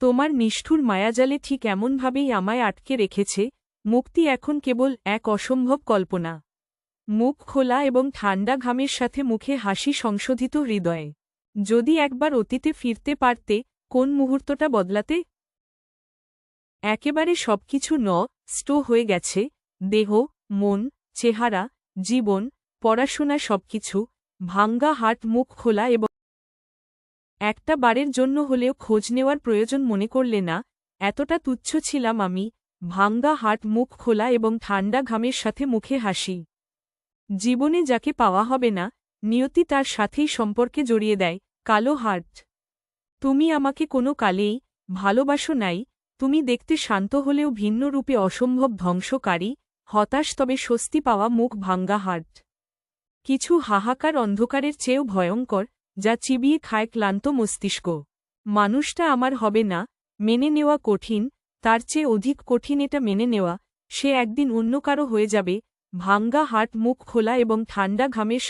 তোমার নিষ্ঠুর মায়াজালে ঠিক এমনভাবেই আমায় আটকে রেখেছে, মুক্তি এখন কেবল এক অসম্ভব কল্পনা। মুখ খোলা এবং ঠান্ডা ঘামের সাথে মুখে হাসি সংশোধিত হৃদয়ে। যদি একবার অতীতে ফিরতে পারতে, কোন মুহূর্তটা বদলাতে? একেবারে সবকিছু নষ্ট হয়ে গেছে, দেহ, মন, চেহারা, জীবন, পড়াশোনা সবকিছু, ভাঙ্গা হাট, মুখ খোলা এবং একটা বারের জন্য হলেও খোঁজ নেওয়ার প্রয়োজন মনে করলে না? এতটা তুচ্ছ ছিলাম আমি? ভাঙ্গা হাট, মুখ খোলা এবং ঠান্ডা ঘামের সাথে মুখে হাসি। জীবনে যাকে পাওয়া হবে না, নিয়তি তার সাথেই সম্পর্কে জড়িয়ে দেয়। কালো হাট। তুমি আমাকে কোনো কালেই ভালোবাসো নাই। তুমি দেখতে শান্ত হলেও ভিন্ন রূপে অসম্ভব ধ্বংসকারী, হতাশ তবে স্বস্তি পাওয়া মুখ ভাঙ্গা হাট। কিছু হাহাকার অন্ধকারের চেয়েও ভয়ঙ্কর, যা চিবিয়ে খায় ক্লান্ত মস্তিষ্ক। মানুষটা আমার হবে না, মেনে নেওয়া কঠিন, তার চেয়ে অধিক কঠিন এটা মেনে নেওয়া, সে একদিন অন্য কারো হয়ে যাবে। ভাঙ্গা হাট, মুখ খোলা এবং ঠান্ডা ঘামের